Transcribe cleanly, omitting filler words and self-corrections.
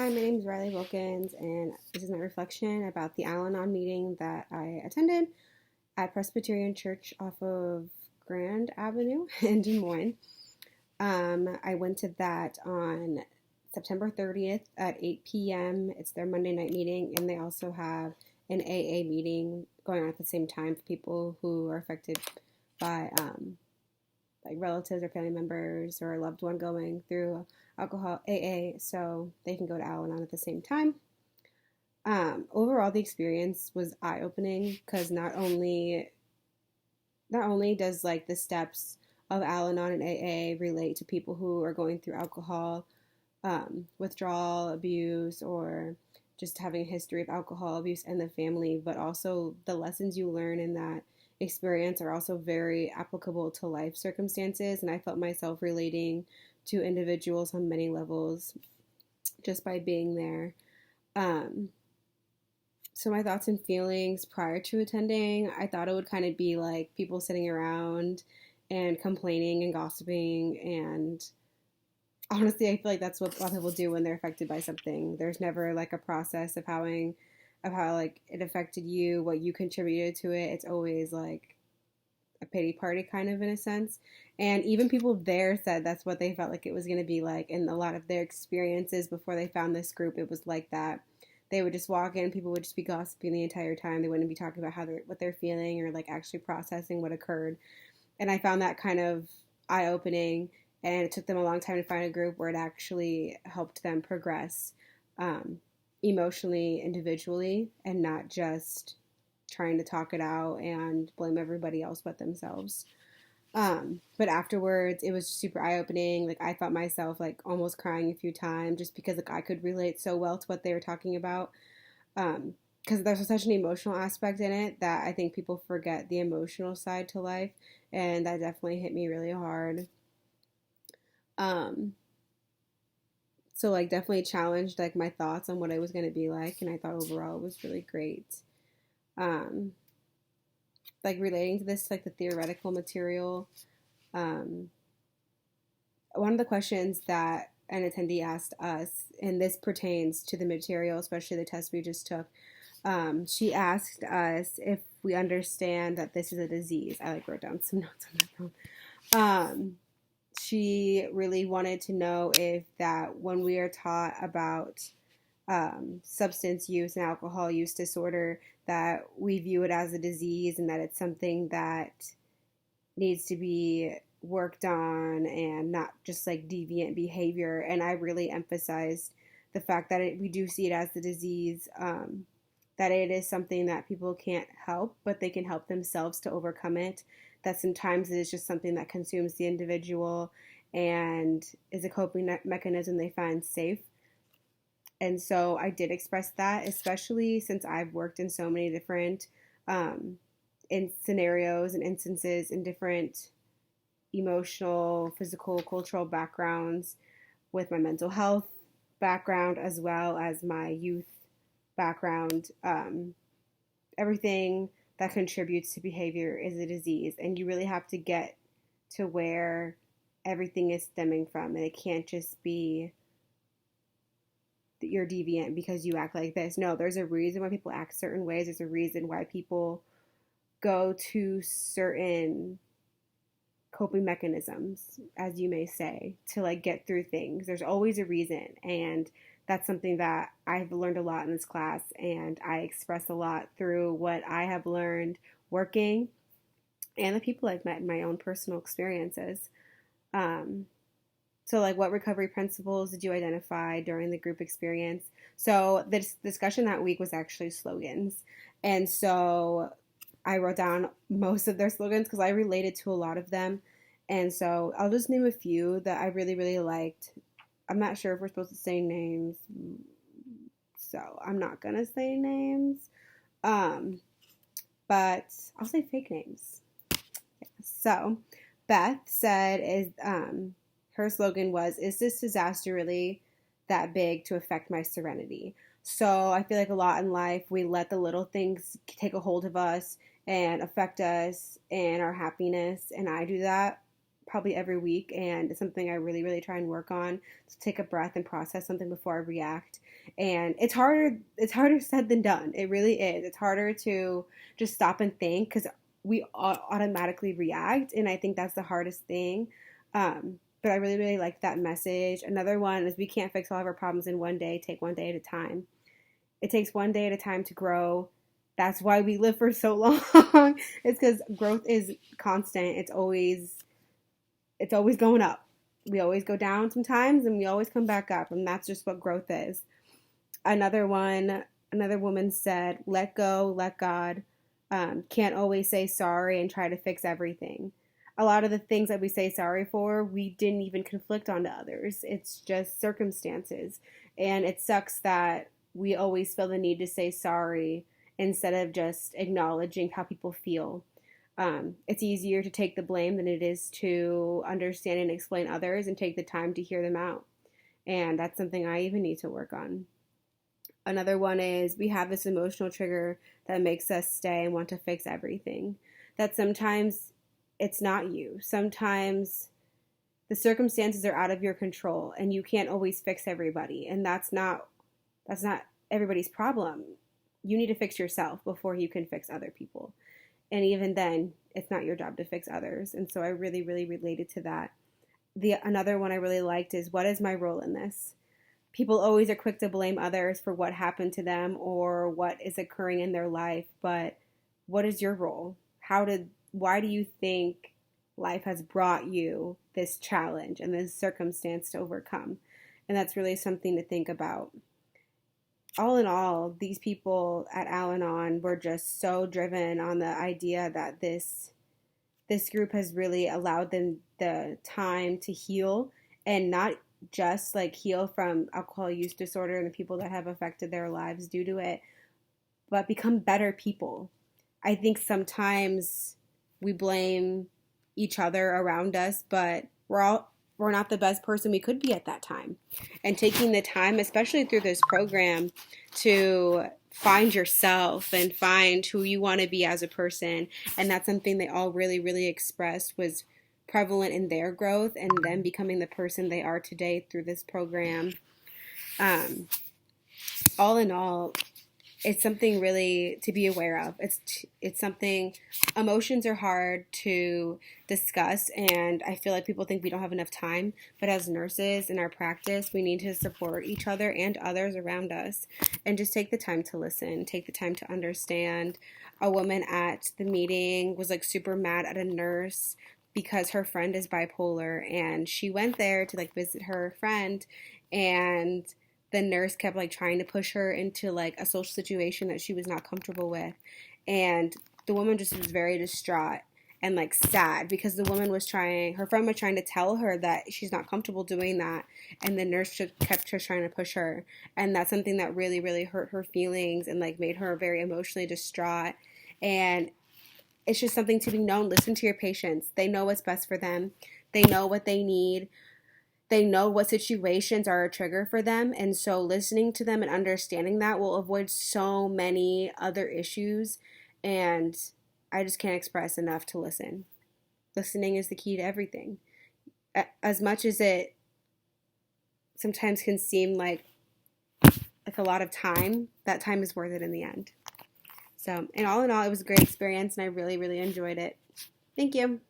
Hi, my name is Riley Wilkins, and this is my reflection about the Al Anon meeting that I attended at Presbyterian Church off of Grand Avenue in Des Moines. I went to that on September 30th at 8 p.m. It's their Monday night meeting, and they also have an AA meeting going on at the same time for people who are affected by like relatives or family members or a loved one going through alcohol AA, so they can go to Al Anon at the same time. Overall, the experience was eye opening because not only does like the steps of Al Anon and AA relate to people who are going through alcohol withdrawal, abuse, or just having a history of alcohol abuse in the family, but also the lessons you learn in that experience are also very applicable to life circumstances. And I felt myself relating to individuals on many levels just by being there. So my thoughts and feelings prior to attending, I thought it would kind of be like people sitting around and complaining and gossiping, and honestly, I feel like that's what a lot of people do when they're affected by something. There's never like a process of how like it affected you, what you contributed to it. It's always like a pity party kind of in a sense. And even people there said that's what they felt like it was going to be like. And a lot of their experiences before they found this group, it was like that. They would just walk in, people would just be gossiping the entire time. They wouldn't be talking about what they're feeling or like actually processing what occurred. And I found that kind of eye opening. And it took them a long time to find a group where it actually helped them progress emotionally, individually, and not just trying to talk it out and blame everybody else but themselves. But afterwards, it was super eye opening. Like I felt myself like almost crying a few times just because like I could relate so well to what they were talking about. Because there's such an emotional aspect in it that I think people forget the emotional side to life, and that definitely hit me really hard. Um, so like definitely challenged like my thoughts on what it was going to be like, and I thought overall it was really great. Um, like relating to this like the theoretical material, um, one of the questions that an attendee asked us, and this pertains to the material, especially the test we just took, she asked us if we understand that this is a disease. I like wrote down some notes on that phone. She really wanted to know if that when we are taught about substance use and alcohol use disorder, that we view it as a disease and that it's something that needs to be worked on and not just like deviant behavior. And I really emphasized the fact that we do see it as the disease, that it is something that people can't help, but they can help themselves to overcome it. That sometimes it is just something that consumes the individual and is a coping mechanism they find safe. And so I did express that, especially since I've worked in so many different in scenarios and instances in different emotional, physical, cultural backgrounds with my mental health background as well as my youth background. Everything that contributes to behavior is a disease, and you really have to get to where everything is stemming from, and it can't just be that you're deviant because you act like this. No, there's a reason why people act certain ways. There's a reason why people go to certain coping mechanisms, as you may say, to like get through things. There's always a reason, and that's something that I've learned a lot in this class, and I express a lot through what I have learned working and the people I've met in my own personal experiences. So like what recovery principles did you identify during the group experience? So this discussion that week was actually slogans. And so I wrote down most of their slogans because I related to a lot of them. And so I'll just name a few that I really, really liked. I'm not sure if we're supposed to say names, so I'm not going to say names. But I'll say fake names. Yeah. So Beth said her slogan was, "Is this disaster really that big to affect my serenity?" So I feel like a lot in life, we let the little things take a hold of us and affect us and our happiness. And I do that probably every week, and it's something I really, really try and work on, to take a breath and process something before I react. And it's harder said than done. It really is. It's harder to just stop and think, because we automatically react, and I think that's the hardest thing. But I really, really like that message. Another one is, we can't fix all of our problems in one day. Take one day at a time. It takes one day at a time to grow. That's why we live for so long. It's because growth is constant. It's always going up. We always go down sometimes, and we always come back up, and that's just what growth is. Another woman said, "Let go, let God. Can't always say sorry and try to fix everything." A lot of the things that we say sorry for, we didn't even conflict onto others. It's just circumstances, and it sucks that we always feel the need to say sorry instead of just acknowledging how people feel. It's easier to take the blame than it is to understand and explain others and take the time to hear them out. And that's something I even need to work on. Another one is, we have this emotional trigger that makes us stay and want to fix everything. That sometimes it's not you. Sometimes the circumstances are out of your control, and you can't always fix everybody. And that's not everybody's problem. You need to fix yourself before you can fix other people. And even then, it's not your job to fix others. And so I really, really related to that. Another one I really liked is, what is my role in this? People always are quick to blame others for what happened to them or what is occurring in their life, but what is your role? Why do you think life has brought you this challenge and this circumstance to overcome? And that's really something to think about. All in all, these people at Al Anon were just so driven on the idea that this group has really allowed them the time to heal, and not just like heal from alcohol use disorder and the people that have affected their lives due to it, but become better people. I think sometimes we blame each other around us, but we're not the best person we could be at that time. And taking the time, especially through this program, to find yourself and find who you want to be as a person. And that's something they all really, really expressed was prevalent in their growth and them becoming the person they are today through this program. All in all, it's something really to be aware of. It's something, emotions are hard to discuss, and I feel like people think we don't have enough time, but as nurses in our practice, we need to support each other and others around us, and just take the time to listen, take the time to understand. A woman at the meeting was like super mad at a nurse because her friend is bipolar, and she went there to like visit her friend, and the nurse kept like trying to push her into like a social situation that she was not comfortable with. And the woman just was very distraught and like sad because her friend was trying to tell her that she's not comfortable doing that. And the nurse just kept just trying to push her. And that's something that really, really hurt her feelings and like made her very emotionally distraught. And it's just something to be known. Listen to your patients. They know what's best for them. They know what they need. They know what situations are a trigger for them, and so listening to them and understanding that will avoid so many other issues, and I just can't express enough to listen. Listening is the key to everything. As much as it sometimes can seem like a lot of time, that time is worth it in the end. So, and all in all, it was a great experience, and I really, really enjoyed it. Thank you.